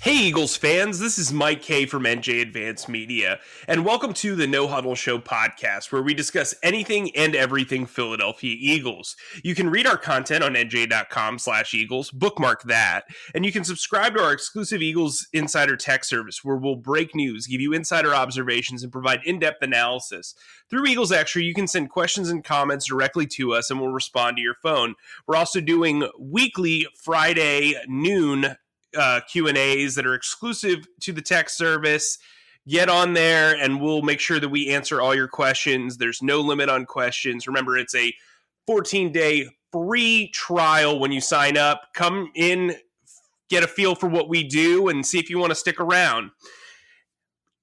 Hey Eagles fans, this is Mike Kaye from NJ Advanced Media, and welcome to the No Huddle Show podcast, where we discuss anything and everything Philadelphia Eagles. You can read our content on NJ.com/Eagles, bookmark that, and you can subscribe to our exclusive Eagles Insider Tech service, where we'll break news, give you insider observations, and provide in-depth analysis. Through Eagles Extra, you can send questions and comments directly to us, and we'll respond to your phone. We're also doing weekly Friday noon Q&As that are exclusive to the tech service. Get on there and we'll make sure that we answer all your questions. There's no limit on questions. Remember, it's a 14-day free trial when you sign up. Come in, get a feel for what we do, and see if you want to stick around.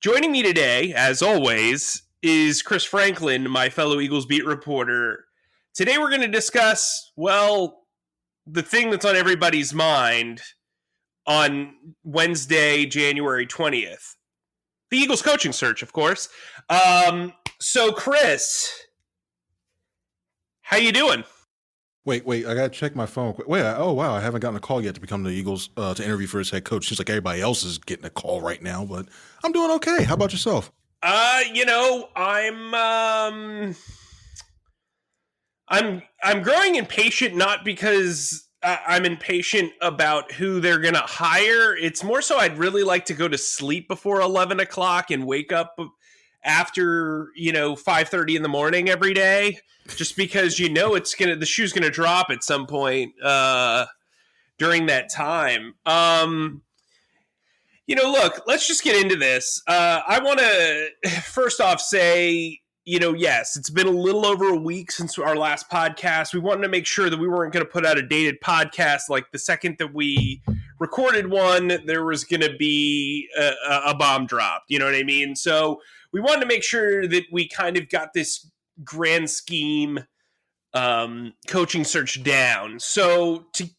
Joining me today, as always, is Chris Franklin, my fellow Eagles beat reporter. Today we're going to discuss, well, the thing that's on everybody's mind on Wednesday, January 20th. The Eagles coaching search, of course. So, Chris, how you doing? Wait, I gotta check my phone. Wait, oh wow, I haven't gotten a call yet to become the Eagles to interview for his head coach. Seems like everybody else is getting a call right now, but I'm doing okay. How about yourself? I'm growing impatient, not because I'm impatient about who they're going to hire. It's more so I'd really like to go to sleep before 11 o'clock and wake up after, 5:30 in the morning every day, just because, the shoe's going to drop at some point during that time. Look, let's just get into this. I want to first off say, yes, it's been a little over a week since our last podcast. We wanted to make sure that we weren't going to put out a dated podcast. Like the second that we recorded one, there was going to be a bomb dropped. You know what I mean? So we wanted to make sure that we kind of got this grand scheme coaching search down. So to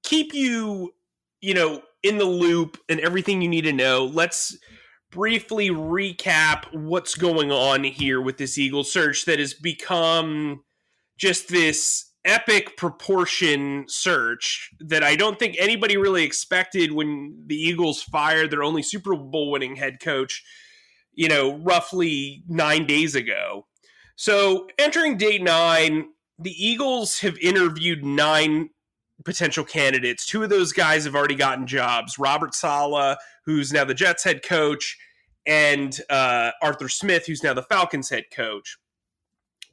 keep you, in the loop and everything you need to know, let's briefly recap what's going on here with this Eagles search that has become just this epic proportion search that I don't think anybody really expected when the Eagles fired their only Super Bowl winning head coach, roughly 9 days ago. So entering day 9, the Eagles have interviewed 9 potential candidates. 2 of those guys have already gotten jobs. Robert Sala, who's now the Jets head coach, and Arthur Smith, who's now the Falcons head coach.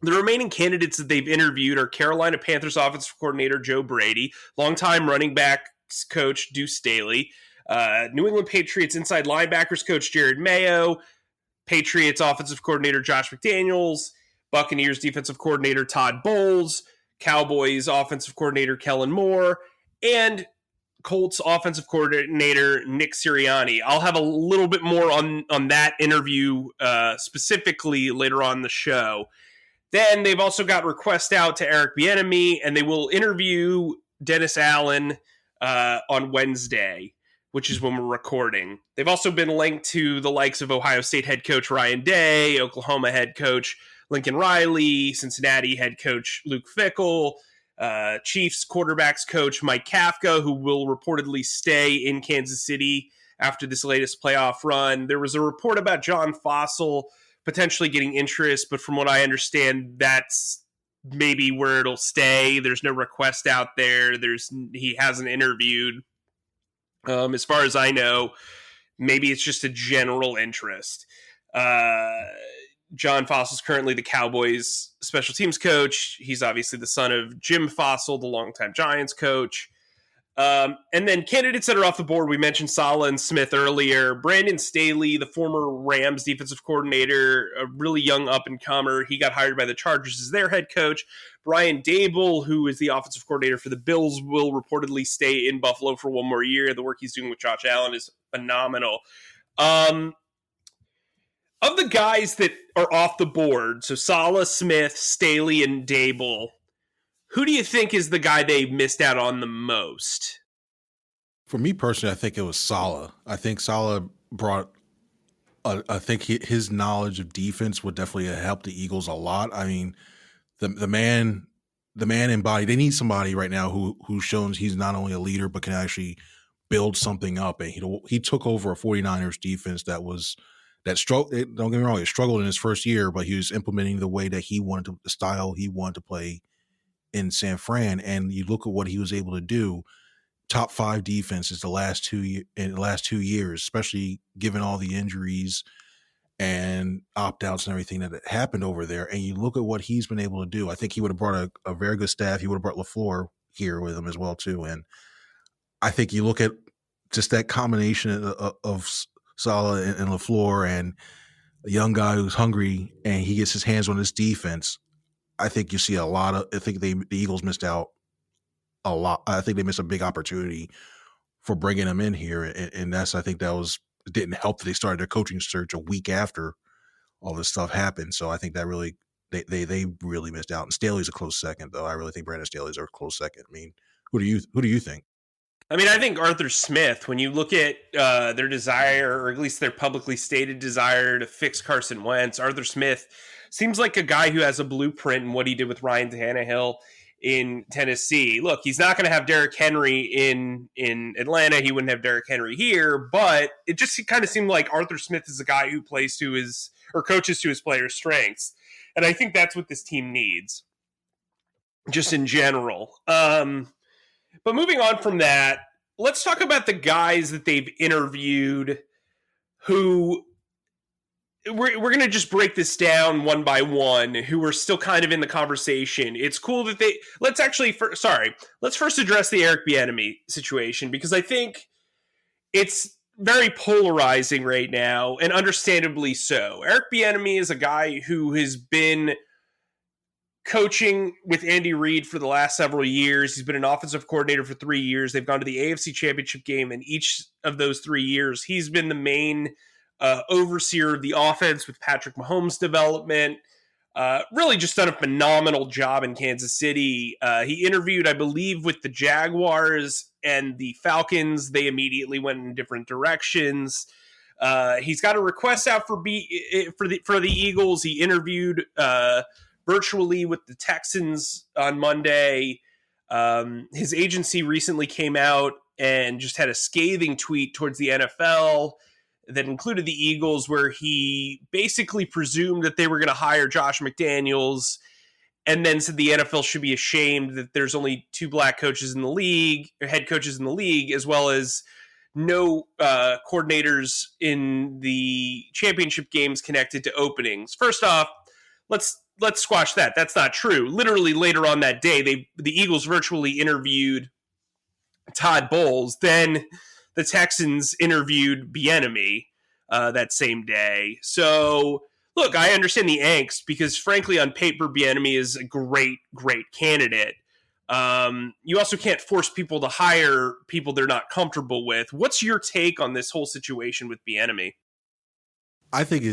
The remaining candidates that they've interviewed are Carolina Panthers offensive coordinator Joe Brady, longtime running backs coach Deuce Staley, New England Patriots inside linebackers coach Jared Mayo, Patriots offensive coordinator Josh McDaniels, Buccaneers defensive coordinator Todd Bowles, Cowboys offensive coordinator Kellen Moore, and Colts offensive coordinator Nick Sirianni. I'll have a little bit more on that interview specifically later on the show. Then they've also got requests out to Eric Bieniemy, and they will interview Dennis Allen on Wednesday, which is when we're recording. They've also been linked to the likes of Ohio State head coach Ryan Day, Oklahoma head coach Lincoln Riley, Cincinnati head coach Luke Fickell, Chiefs quarterbacks coach Mike Kafka, who will reportedly stay in Kansas City after this latest playoff run. There was a report about John Fosse potentially getting interest, but from what I understand, that's maybe where it'll stay. There's no request out there. He hasn't interviewed. As far as I know, maybe it's just a general interest. John Fosse is currently the Cowboys special teams coach. He's obviously the son of Jim Fosse, the longtime Giants coach. And then candidates that are off the board, we mentioned Sala and Smith earlier. Brandon Staley, the former Rams defensive coordinator, a really young up-and-comer. He got hired by the Chargers as their head coach. Brian Daboll, who is the offensive coordinator for the Bills, will reportedly stay in Buffalo for one more year. The work he's doing with Josh Allen is phenomenal. Of the guys that are off the board, so Sala, Smith, Staley, and Daboll, who do you think is the guy they missed out on the most? For me personally, I think it was Sala. I think Sala brought I think his knowledge of defense would definitely help the Eagles a lot. I mean, the man embodied. They need somebody right now who shows he's not only a leader but can actually build something up. And he took over a 49ers defense that struggled. Don't get me wrong, it struggled in his first year, but he was implementing the way that the style he wanted to play in San Fran. And you look at what he was able to do. Top 5 defenses in the last 2 years, especially given all the injuries and opt-outs and everything that happened over there. And you look at what he's been able to do. I think he would have brought a very good staff. He would have brought LaFleur here with him as well too. And I think you look at just that combination of Sala and LaFleur and a young guy who's hungry and he gets his hands on this defense. I think you see I think the Eagles missed out a lot. I think they missed a big opportunity for bringing him in here. And I think it didn't help that they started their coaching search a week after all this stuff happened. So I think that really, they really missed out. And Staley's a close second, though. I really think Brandon Staley's a close second. I mean, who do you think? I mean, I think Arthur Smith, when you look at their desire, or at least their publicly stated desire to fix Carson Wentz, Arthur Smith seems like a guy who has a blueprint in what he did with Ryan Tannehill in Tennessee. Look, he's not going to have Derrick Henry in Atlanta. He wouldn't have Derrick Henry here, but it just kind of seemed like Arthur Smith is a guy who coaches to his players' strengths. And I think that's what this team needs, just in general. But moving on from that, let's talk about the guys that they've interviewed who we're going to just break this down one by one, who are still kind of in the conversation. It's cool that let's first address the Eric Bieniemy situation, because I think it's very polarizing right now, and understandably so. Eric Bieniemy is a guy who has been coaching with Andy Reid for the last several years. He's been an offensive coordinator for 3 years. They've gone to the AFC Championship game, and each of those 3 years, he's been the main overseer of the offense with Patrick Mahomes' development. Really just done a phenomenal job in Kansas City. He interviewed, I believe, with the Jaguars and the Falcons. They immediately went in different directions. He's got a request out for the Eagles. He interviewed virtually with the Texans on Monday. His agency recently came out and just had a scathing tweet towards the NFL that included the Eagles, where he basically presumed that they were going to hire Josh McDaniels, and then said the NFL should be ashamed that there's only 2 black coaches in the league, or head coaches in the league, as well as no coordinators in the championship games connected to openings. First off, let's squash that. That's not true. Literally later on that day, the Eagles virtually interviewed Todd Bowles. Then the Texans interviewed Bieniemy that same day. So, look, I understand the angst, because frankly, on paper, Bieniemy is a great, great candidate. You also can't force people to hire people they're not comfortable with. What's your take on this whole situation with Bieniemy? I think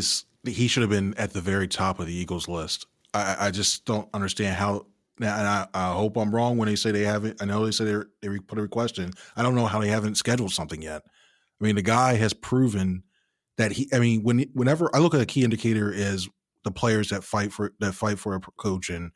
he should have been at the very top of the Eagles list. I just don't understand how. And I hope I'm wrong when they say they haven't. I know they say they put a request in. I don't know how they haven't scheduled something yet. I mean, the guy has proven that whenever I look at a key indicator is the players that fight for a coach and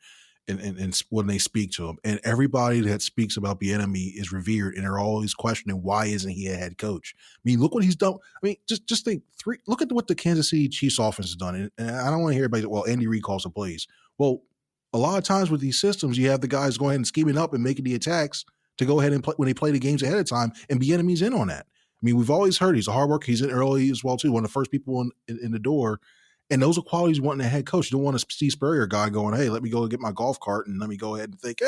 when they speak to him, and everybody that speaks about Bieniemy is revered, and they're always questioning why isn't he a head coach. I mean, look what he's done. I mean, just think look at what the Kansas City Chiefs offense has done. And I don't want to hear everybody say, well, Andy Reid calls the plays. Well, a lot of times with these systems, you have the guys going ahead and scheming up and making the attacks to go ahead and play when they play the games ahead of time, and Bieniemy's in on that. I mean, we've always heard he's a hard worker. He's in early as well, too. One of the first people in the door. And those are qualities wanting a head coach. You don't want a Steve Spurrier guy going, hey, let me go get my golf cart and let me go ahead and think,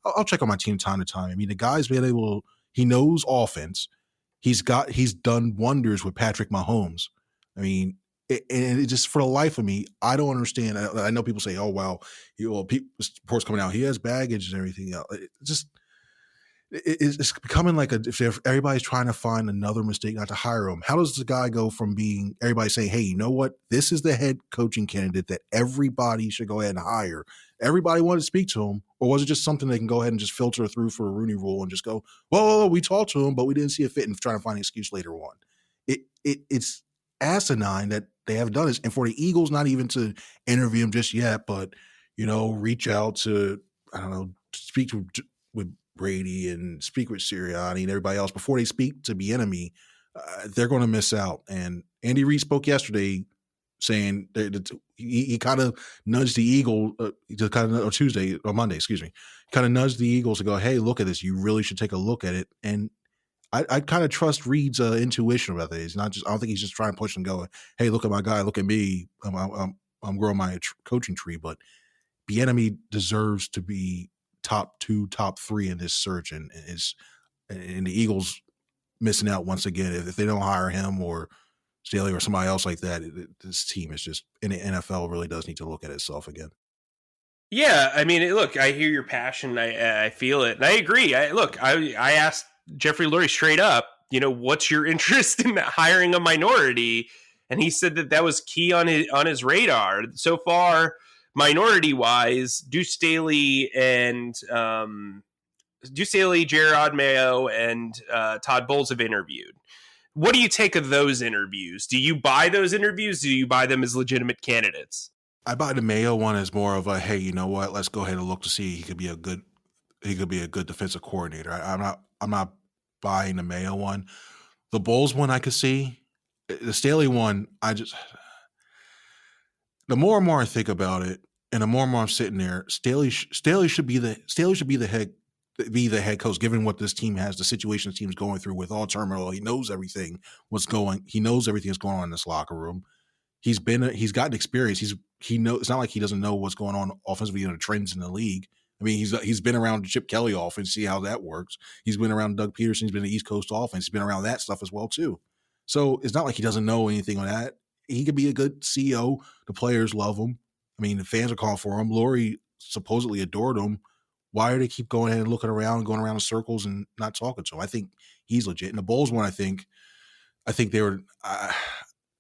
I'll check on my team time to time. I mean, the guy's been able – he knows offense. He's done wonders with Patrick Mahomes. I mean, and it just for the life of me, I don't understand. I know people say, oh, well, reports coming out. He has baggage and everything else. It's becoming like if everybody's trying to find another mistake not to hire him. How does the guy go from being everybody saying, hey, you know what? This is the head coaching candidate that everybody should go ahead and hire. Everybody wanted to speak to him, or was it just something they can go ahead and just filter through for a Rooney Rule and just go, well, we talked to him, but we didn't see a fit and trying to find an excuse later on. It's asinine that they haven't done this. And for the Eagles, not even to interview him just yet, but, reach out to, I don't know, speak with Brady and speak with Sirianni and everybody else before they speak to Bieniemy, they're going to miss out. And Andy Reid spoke yesterday saying that he kind of nudged the Eagle to kind of, or Tuesday or Monday, excuse me, kind of nudged the Eagles to go, hey, look at this. You really should take a look at it. And I kind of trust Reed's intuition about that. He's not just, I don't think he's just trying to push and go, hey, look at my guy, look at me. I'm growing my coaching tree, but Bieniemy deserves to be top 2, top 3 in this search, and the Eagles missing out once again if they don't hire him or Staley or somebody else like that. This team is just, in the NFL, really does need to look at itself again. Yeah, I mean, look, I hear your passion. I feel it, and I agree. I asked Jeffrey Lurie straight up, what's your interest in hiring a minority? And he said that was key on his radar. So far, minority-wise, Deuce Staley, Gerard Mayo, and Todd Bowles have interviewed. What do you take of those interviews? Do you buy those interviews? Do you buy them as legitimate candidates? I buy the Mayo one as more of a, hey, you know what? Let's go ahead and look to see he could be a good defensive coordinator. I'm not buying the Mayo one. The Bowles one I could see. The Staley one, the more and more I think about it, and the more and more I'm sitting there, Staley should be the head coach, given what this team has, the situation this team's going through with all turmoil. He knows everything he knows everything that's going on in this locker room. He's gotten experience. He knows, it's not like he doesn't know what's going on offensively in the trends in the league. I mean, he's been around Chip Kelly offense, see how that works. He's been around Doug Pederson. He's been the East Coast offense. He's been around that stuff as well too. So it's not like he doesn't know anything on that. He could be a good CEO. The players love him. I mean, the fans are calling for him. Lurie supposedly adored him. Why do they keep going ahead and looking around, going around in circles and not talking to him? I think he's legit. And the Bulls one, I think they were. I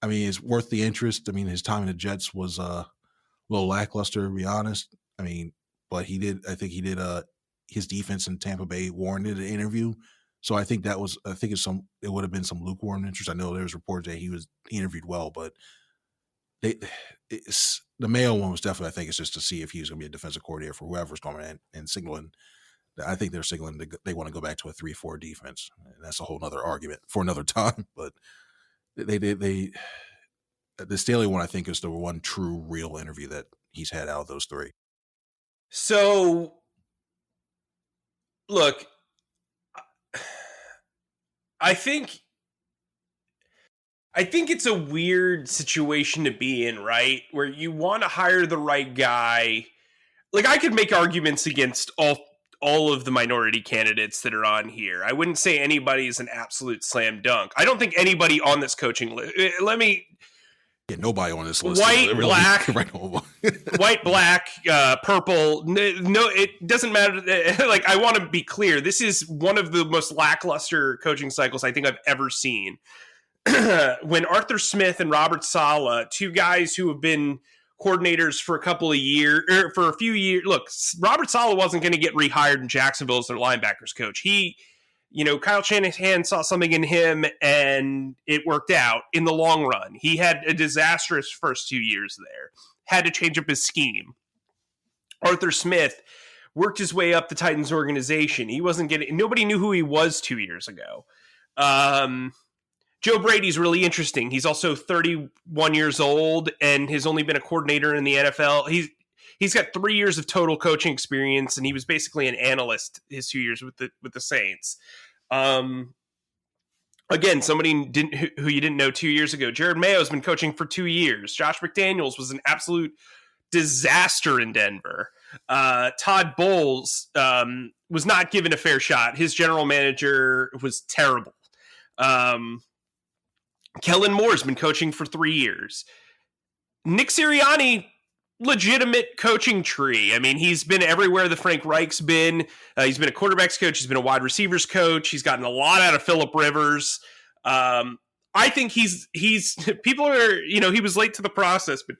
mean, it's worth the interest. I mean, his time in the Jets was a little lackluster, to be honest. I mean, but his defense in Tampa Bay warranted an interview. So I think it would have been some lukewarm interest. I know there's reports that he interviewed well, but the Mayo one was definitely, I think it's just to see if he was going to be a defensive coordinator for whoever's coming in and signaling. I think they're signaling they want to go back to a 3-4 defense. And that's a whole nother argument for another time, but the Staley one, I think, is the one true real interview that he's had out of those 3. So, look, I think it's a weird situation to be in, right? Where you want to hire the right guy. Like, I could make arguments against all of the minority candidates that are on here. I wouldn't say anybody is an absolute slam dunk. I don't think anybody on this coaching list. Nobody on this list. White, black, white, black, purple. No, it doesn't matter. Like, I want to be clear. This is one of the most lackluster coaching cycles I think I've ever seen. When Arthur Smith and Robert Sala, 2 guys who have been coordinators for a few years. Look, Robert Sala wasn't going to get rehired in Jacksonville as their linebackers coach. Kyle Shanahan saw something in him and it worked out in the long run. He had a disastrous first 2 years there, had to change up his scheme. Arthur Smith worked his way up the Titans organization. Nobody knew who he was 2 years ago. Joe Brady's really interesting. He's also 31 years old and has only been a coordinator in the NFL. He's got 3 years of total coaching experience, and he was basically an analyst his 2 years with the Saints. Again, somebody who you didn't know 2 years ago. Jared Mayo's been coaching for 2 years. Josh McDaniels was an absolute disaster in Denver. Todd Bowles was not given a fair shot. His general manager was terrible. Kellen Moore's been coaching for 3 years. Nick Sirianni, legitimate coaching tree. I mean, he's been everywhere that Frank Reich's been. He's been a quarterback's coach. He's been a wide receivers coach. He's gotten a lot out of Phillip Rivers. I think he's people are, he was late to the process, but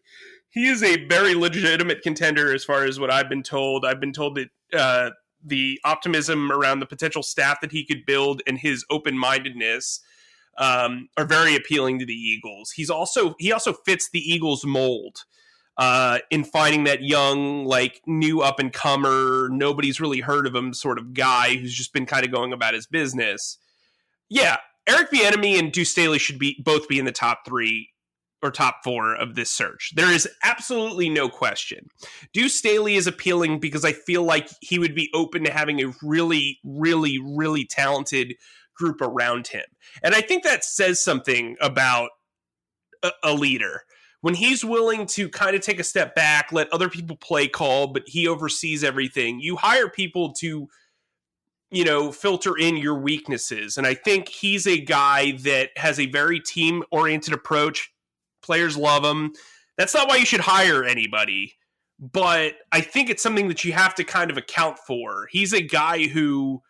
he is a very legitimate contender as far as what I've been told. I've been told that the optimism around the potential staff that he could build and his open-mindedness are very appealing to the Eagles. He also fits the Eagles mold. in finding that young, like new up and comer, nobody's really heard of him sort of guy who's just been kind of going about his business. Yeah, Eric Bieniemy and Deuce Staley should both be in the top 3 or top 4 of this search. There is absolutely no question. Deuce Staley is appealing because I feel like he would be open to having a really, really, really talented group around him. And I think that says something about a leader. When he's willing to kind of take a step back, let other people play call, but he oversees everything, you hire people to, filter in your weaknesses. And I think he's a guy that has a very team-oriented approach. Players love him. That's not why you should hire anybody, but I think it's something that you have to kind of account for. He's a guy who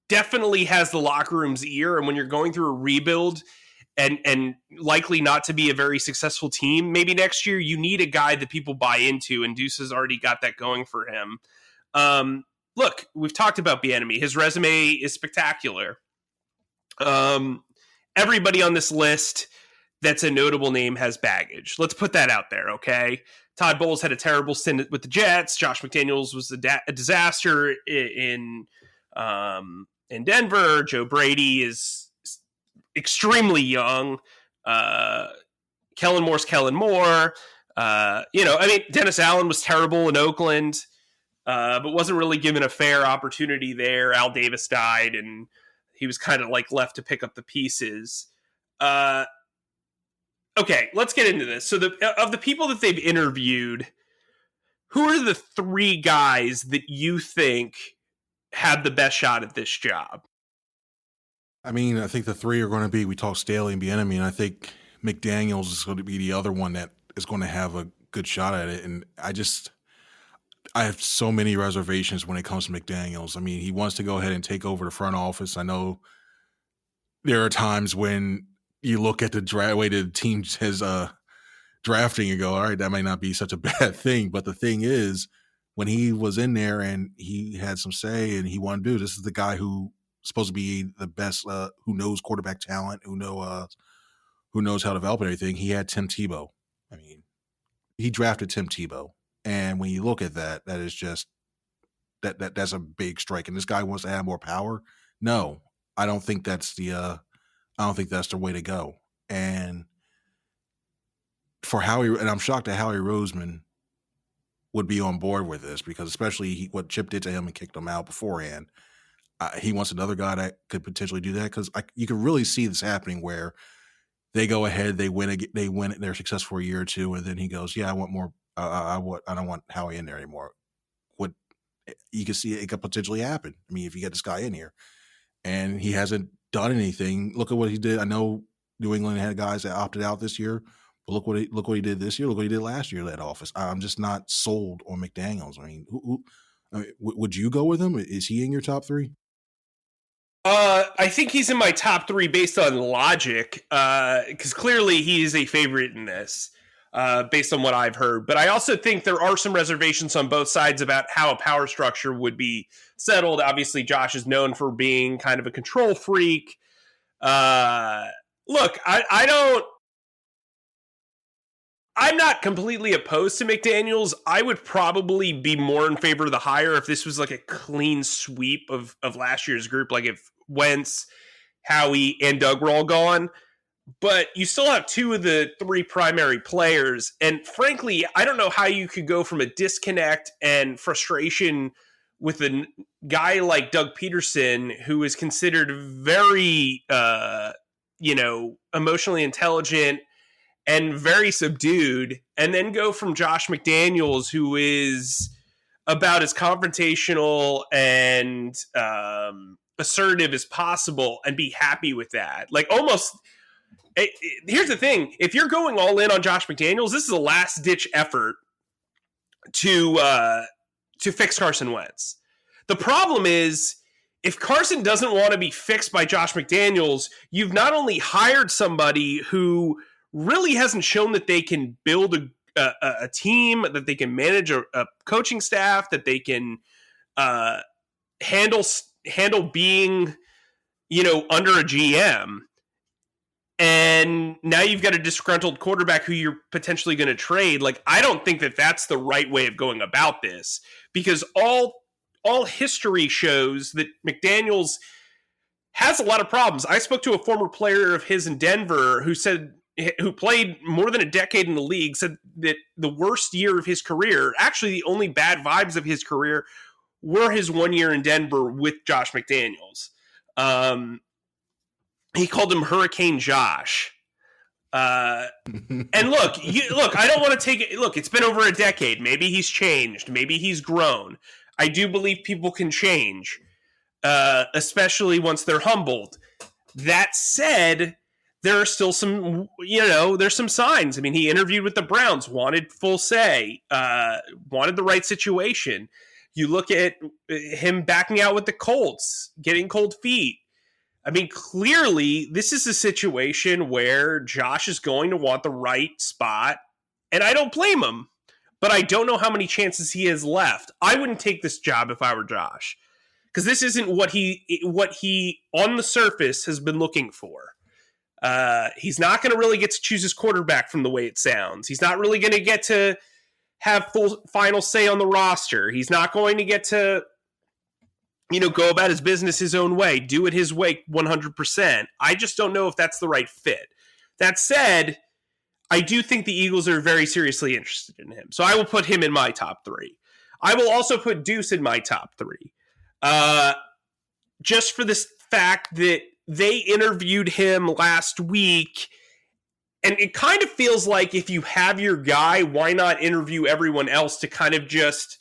definitely has the locker room's ear, and when you're going through a rebuild and likely not to be a very successful team, maybe next year you need a guy that people buy into, and Deuce has already got that going for him. Look, we've talked about Bieniemy. His resume is spectacular. Everybody on this list that's a notable name has baggage. Let's put that out there, okay? Todd Bowles had a terrible stint with the Jets. Josh McDaniels was a disaster in Denver. Joe Brady is extremely young. Kellen Moore's Kellen Moore. Dennis Allen was terrible in Oakland, but wasn't really given a fair opportunity there. Al Davis died, and he was kind of like left to pick up the pieces. Okay, let's get into this. So of the people that they've interviewed, who are the 3 guys that you think had the best shot at this job? I mean, I think the 3 are going to be, we talked Staley and Bieniemy, and I think McDaniels is going to be the other one that is going to have a good shot at it. And I have so many reservations when it comes to McDaniels. I mean, he wants to go ahead and take over the front office. I know there are times when you look at the way the team has drafting and go, all right, that might not be such a bad thing. But the thing is, when he was in there and he had some say and he wanted to do, this is the guy who supposed to be the best, who knows quarterback talent, who knows how to develop everything. He had Tim Tebow. I mean, he drafted Tim Tebow. And when you look at that, that is just that's a big strike. And this guy wants to have more power. No, I don't think that's the way to go. And for Howie, and I'm shocked that Howie Roseman would be on board with this, because especially what Chip did to him and kicked him out beforehand. He wants another guy that could potentially do that, because you can really see this happening where they go ahead, they win, they're successful for a year or two, and then he goes, "Yeah, I want more. I don't want Howie in there anymore." What you can see, it could potentially happen. I mean, if you get this guy in here, and he hasn't done anything. Look at what he did. I know New England had guys that opted out this year, but look what he did this year. Look what he did last year in that office. I'm just not sold on McDaniels. I mean, would you go with him? Is he in your top 3? I think he's in my top 3 based on logic, because clearly he is a favorite in this, based on what I've heard. But I also think there are some reservations on both sides about how a power structure would be settled. Obviously, Josh is known for being kind of a control freak. Look, I'm not completely opposed to McDaniels. I would probably be more in favor of the hire if this was like a clean sweep of last year's group, like if Wentz, Howie, and Doug were all gone. But you still have 2 of the 3 primary players. And frankly, I don't know how you could go from a disconnect and frustration with a guy like Doug Pederson, who is considered very, emotionally intelligent and very subdued, and then go from Josh McDaniels, who is about as confrontational and assertive as possible, and be happy with that. Like, almost, here's the thing. If you're going all in on Josh McDaniels, this is a last-ditch effort to fix Carson Wentz. The problem is, if Carson doesn't want to be fixed by Josh McDaniels, you've not only hired somebody who really hasn't shown that they can build a team, that they can manage a coaching staff, that they can handle being, under a GM. and now you've got a disgruntled quarterback who you're potentially going to trade. Like, I don't think that that's the right way of going about this, because all history shows that McDaniels has a lot of problems. I spoke to a former player of his in Denver who played more than a decade in the league, said that the worst year of his career, actually the only bad vibes of his career, were his 1 year in Denver with Josh McDaniels. He called him Hurricane Josh. And look, I don't want to take it. Look, it's been over a decade. Maybe he's changed. Maybe he's grown. I do believe people can change, especially once they're humbled. That said, there are still some, there's some signs. I mean, he interviewed with the Browns, wanted Fosse, wanted the right situation. You look at him backing out with the Colts, getting cold feet. I mean, clearly, this is a situation where Josh is going to want the right spot, and I don't blame him, but I don't know how many chances he has left. I wouldn't take this job if I were Josh, because this isn't what he on the surface has been looking for. He's not going to really get to choose his quarterback from the way it sounds. He's not really going to get to have full final say on the roster. He's not going to get to go about his business his own way, do it his way 100%. I just don't know if that's the right fit. That said, I do think the Eagles are very seriously interested in him. So I will put him in my top 3. I will also put Deuce in my top 3. Just for this fact that they interviewed him last week, and it kind of feels like if you have your guy, why not interview everyone else to kind of just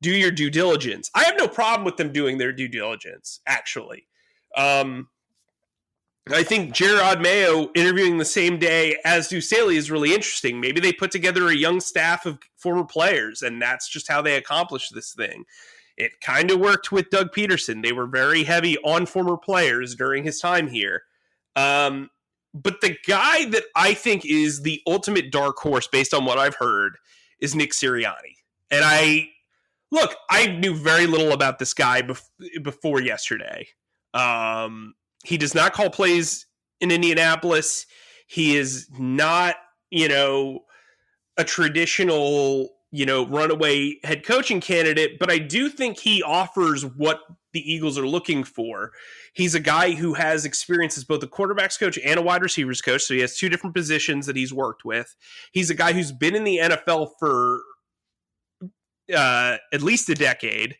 do your due diligence? I have no problem with them doing their due diligence, actually. I think Gerard Mayo interviewing the same day as Dusali is really interesting. Maybe they put together a young staff of former players, and that's just how they accomplished this thing. It kind of worked with Doug Pederson. They were very heavy on former players during his time here. But the guy that I think is the ultimate dark horse, based on what I've heard, is Nick Sirianni. And I knew very little about this guy before yesterday. He does not call plays in Indianapolis. He is not, a traditional, runaway head coaching candidate, but I do think he offers what the Eagles are looking for. He's a guy who has experience as both a quarterback's coach and a wide receivers coach, so he has 2 different positions that he's worked with. He's a guy who's been in the NFL for at least a decade.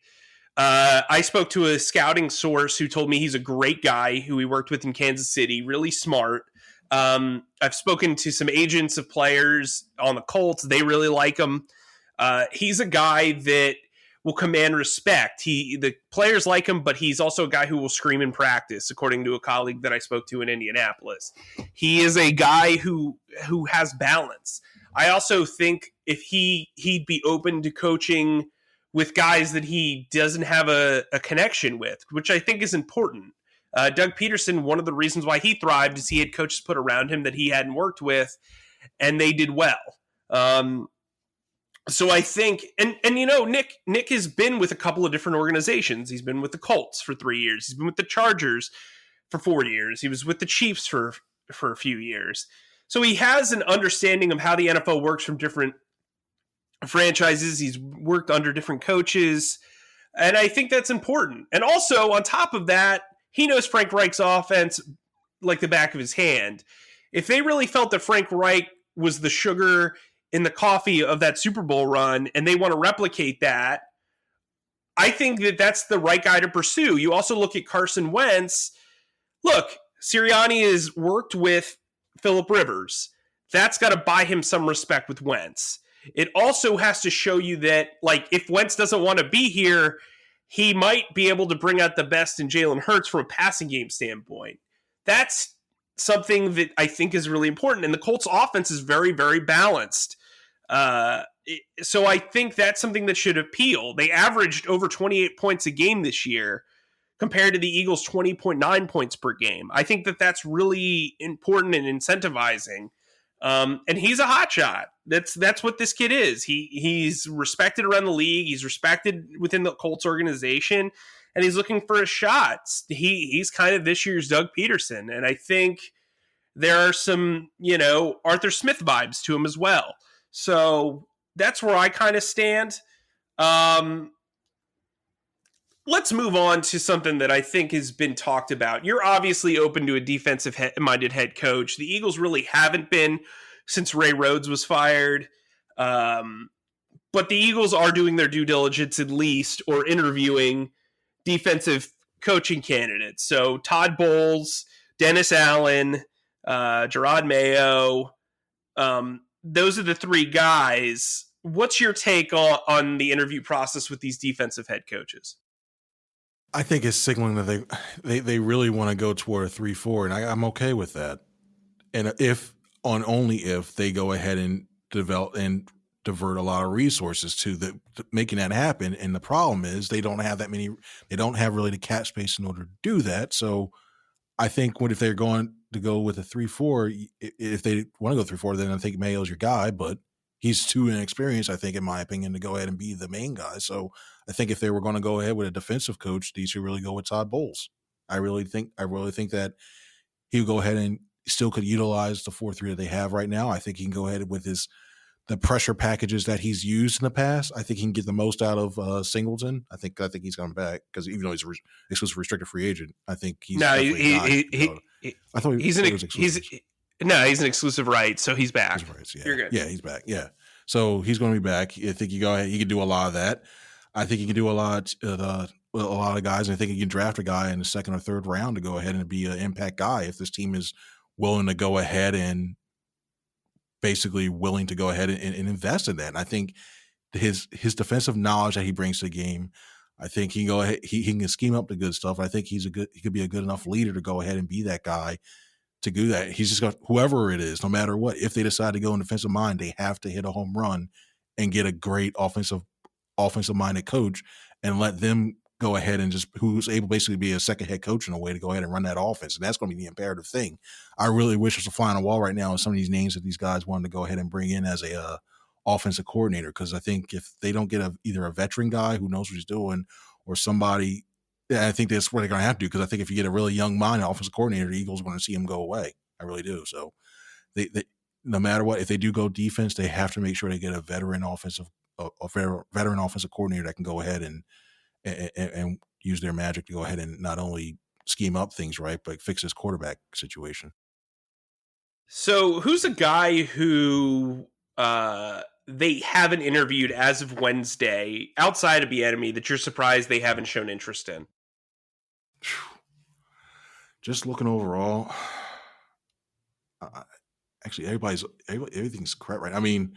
I spoke to a scouting source who told me he's a great guy who he worked with in Kansas City, really smart. I've spoken to some agents of players on the Colts. They really like him. He's a guy that will command respect. The players like him, but he's also a guy who will scream in practice, according to a colleague that I spoke to in Indianapolis. He is a guy who has balance. I also think if he'd be open to coaching with guys that he doesn't have a connection with, which I think is important. Doug Pederson, one of the reasons why he thrived is he had coaches put around him that he hadn't worked with, and they did well. So I think, and Nick has been with a couple of different organizations. He's been with the Colts for 3 years. He's been with the Chargers for 4 years. He was with the Chiefs for a few years. So he has an understanding of how the NFL works from different franchises. He's worked under different coaches, and I think that's important. And also, on top of that, he knows Frank Reich's offense like the back of his hand. If they really felt that Frank Reich was the sugar in the coffee of that Super Bowl run and they want to replicate that, I think that that's the right guy to pursue. You also look at Carson Wentz. Look, Sirianni has worked with Phillip Rivers. That's got to buy him some respect with Wentz. It also has to show you that, like, if Wentz doesn't want to be here, he might be able to bring out the best in Jalen Hurts from a passing game standpoint. That's something that I think is really important. And the Colts offense is very, very balanced. So I think that's something that should appeal. They averaged over 28 points a game this year compared to the Eagles' 20.9 points per game. I think that that's really important and incentivizing. And he's a hotshot. That's what this kid is. He's respected around the league. He's respected within the Colts organization, and he's looking for a shot. He's kind of this year's Doug Pederson, and I think there are some, Arthur Smith vibes to him as well. So that's where I kind of stand. Let's move on to something that I think has been talked about. You're obviously open to a defensive-minded head coach. The Eagles really haven't been since Ray Rhodes was fired. But the Eagles are doing their due diligence at least, or interviewing defensive coaching candidates. So Todd Bowles, Dennis Allen, Gerard Mayo, those are the three guys. What's your take on the interview process with these defensive head coaches? I think it's signaling that they really want to go toward a 3-4, and I'm okay with that. And only if they go ahead and develop and divert a lot of resources to making that happen. And the problem is they don't have really the cap space in order to do that. So I think if they're going to go with a 3-4, if they want to go 3-4, then I think Mayo's your guy, but he's too inexperienced, I think, in my opinion, to go ahead and be the main guy. So I think if they were going to go ahead with a defensive coach, they should really go with Todd Bowles. I really think that he would go ahead and still could utilize the 4-3 that they have right now. I think he can go ahead with the pressure packages that he's used in the past. I think he can get the most out of Singleton. I think he's coming back because even though he's exclusive restricted free agent, I think he's he's an exclusive right, so he's back. Yeah. You're good. Yeah, he's back. Yeah, so he's going to be back. I think he can do a lot of that. I think he can do a lot of guys. And I think he can draft a guy in the second or third round to go ahead and be an impact guy if this team is willing to go ahead and basically willing to go ahead and invest in that. And I think his defensive knowledge that he brings to the game, I think he can scheme up the good stuff. I think he could be a good enough leader to go ahead and be that guy to do that. He's just got whoever it is, no matter what. If they decide to go in defensive mind, they have to hit a home run and get a great offensive minded coach and let them go ahead and who's able basically to be a second head coach in a way to go ahead and run that offense. And that's going to be the imperative thing. I really wish there's a fly on the wall right now on some of these names that these guys wanted to go ahead and bring in as a offensive coordinator. Cause I think if they don't get either a veteran guy who knows what he's doing or somebody, I think that's what they're going to have to do. Cause I think if you get a really young mind offensive coordinator, the Eagles are going to see him go away. I really do. So they no matter what, if they do go defense, they have to make sure they get a veteran offensive coordinator that can go ahead and use their magic to go ahead and not only scheme up things right, but fix his quarterback situation. So who's a guy who they haven't interviewed as of Wednesday outside of Bieniemy that you're surprised they haven't shown interest in? Just looking overall, actually everything's correct, right? I mean,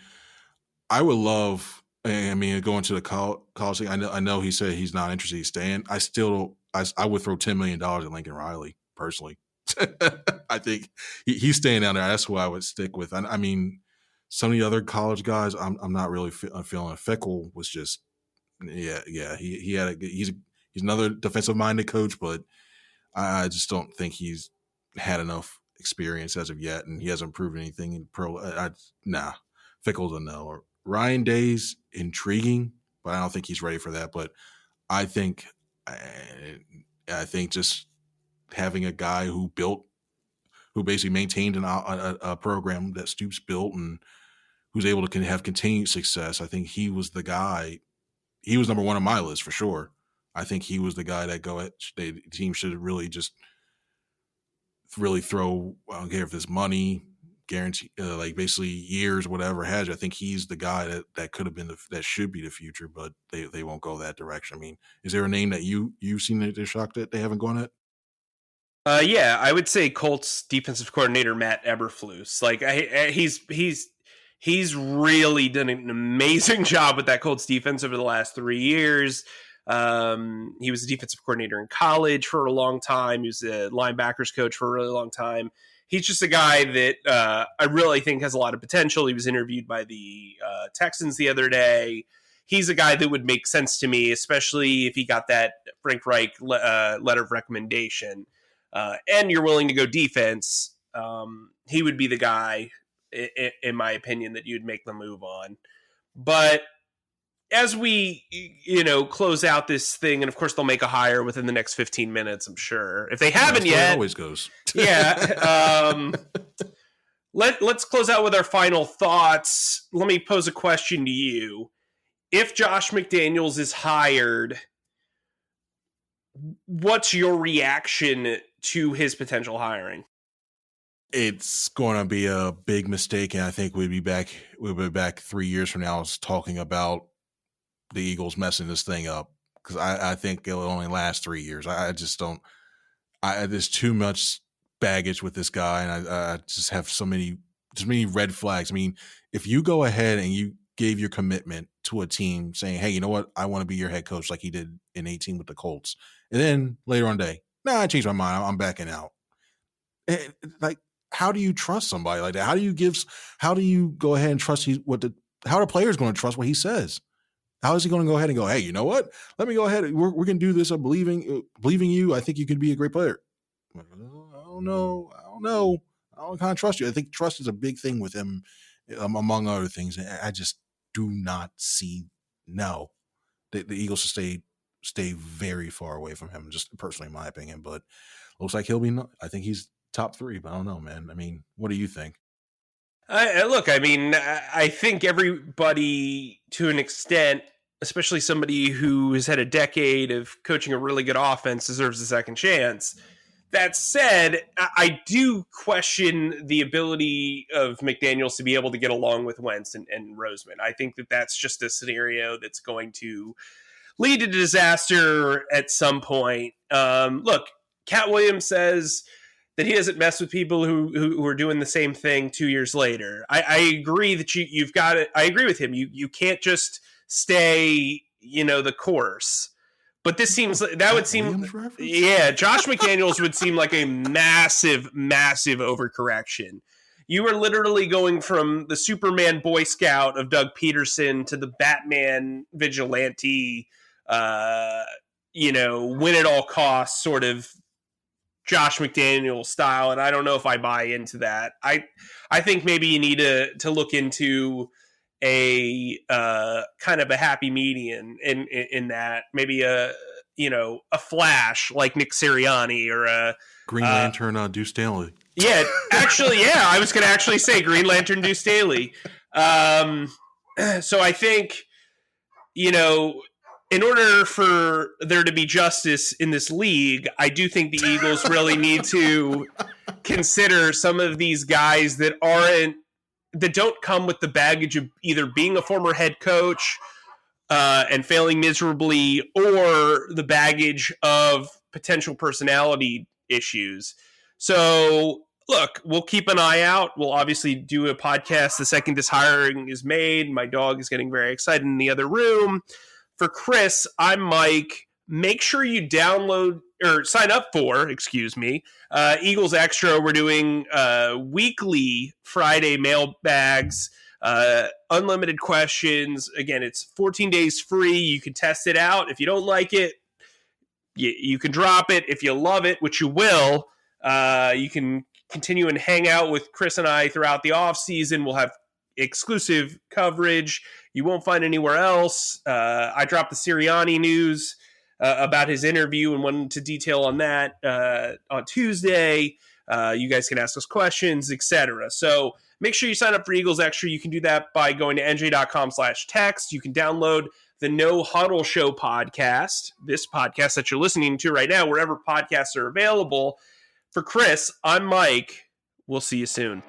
I would love. I mean, going to the college thing, I know he said he's not interested in staying. I would throw $10 million at Lincoln Riley, personally. I think he's staying down there. That's who I would stick with. I mean, some of the other college guys, I'm not really feeling. Fickle was just, yeah. He's another defensive-minded coach, but I just don't think he's had enough experience as of yet, and he hasn't proven anything in pro. Fickle's a no. Ryan Day's intriguing, but I don't think he's ready for that. But I think just having a guy who basically maintained a program that Stoops built and who's able to have continued success, I think he was the guy. He was number one on my list for sure. I think he was the guy that the team should really throw. I don't care if it's money, guarantee, like basically years, whatever has you. I think he's the guy that could have been that should be the future, but they won't go that direction. I mean, is there a name that you've seen that they're shocked that they haven't gone at? Yeah, I would say Colts defensive coordinator Matt Everflooze. Like he's really done an amazing job with that Colts defense over the last 3 years. He was a defensive coordinator in college for a long time. He was a linebackers coach for a really long time. He's just a guy that I really think has a lot of potential. He was interviewed by the Texans the other day. He's a guy that would make sense to me, especially if he got that Frank Reich letter of recommendation. And you're willing to go defense. He would be the guy, in my opinion, that you'd make the move on. But as we, close out this thing, and of course they'll make a hire within the next 15 minutes, I'm sure. If they haven't yet, it always goes. Yeah. Let's close out with our final thoughts. Let me pose a question to you. If Josh McDaniels is hired, what's your reaction to his potential hiring? It's going to be a big mistake, and I think we'll be back 3 years from now talking about the Eagles messing this thing up, because I think it'll only last 3 years. I just don't. There's too much baggage with this guy, and I just have so many red flags. I mean, if you go ahead and you gave your commitment to a team saying, hey, you know what, I want to be your head coach like he did in 2018 with the Colts, and then later on day, I changed my mind, I'm backing out. Like, how do you trust somebody like that? How do you go ahead and trust how are the players going to trust what he says? How is he going to go ahead and go, hey, you know what? Let me go ahead. We're going to do this. I'm believing you. I think you could be a great player. I don't know. I don't kind of trust you. I think trust is a big thing with him, among other things. I just do not see the Eagles should stay very far away from him, just personally, in my opinion. But looks like I think he's top 3, but I don't know, man. I mean, what do you think? I think everybody, to an extent, especially somebody who has had a decade of coaching a really good offense, deserves a second chance. That said, I do question the ability of McDaniels to be able to get along with Wentz and Roseman. I think that's just a scenario that's going to lead to disaster at some point. Look, Cat Williams says that he doesn't mess with people who are doing the same thing 2 years later. I agree that you've got it. I agree with him. You can't just stay, the course. But this seems Josh McDaniels would seem like a massive, massive overcorrection. You are literally going from the Superman Boy Scout of Doug Pederson to the Batman vigilante, win at all costs sort of Josh McDaniels style, and I don't know if I buy into that. I think maybe you need to look into a kind of a happy median in that, maybe a Flash like Nick Sirianni or a Green Lantern Deuce Staley. Yeah, actually, I was going to actually say Green Lantern Deuce Staley. So I think, in order for there to be justice in this league, I do think the Eagles really need to consider some of these guys that don't come with the baggage of either being a former head coach and failing miserably, or the baggage of potential personality issues. So, look, we'll keep an eye out. We'll obviously do a podcast the second this hiring is made. My dog is getting very excited in the other room. For Chris, I'm Mike. Make sure you sign up for Eagles Extra. We're doing weekly Friday mailbags, unlimited questions. Again, it's 14 days free. You can test it out. If you don't like it, you can drop it. If you love it, which you will, you can continue and hang out with Chris and I throughout the off season. We'll have exclusive coverage you won't find anywhere else. I dropped the Sirianni news about his interview and went into detail on that on Tuesday. You guys can ask us questions, etc. So make sure you sign up for Eagles Extra. You can do that by going to NJ.com/text. You can download the No Huddle Show podcast, this podcast that you're listening to right now, wherever podcasts are available. For Chris, I'm Mike. We'll see you soon.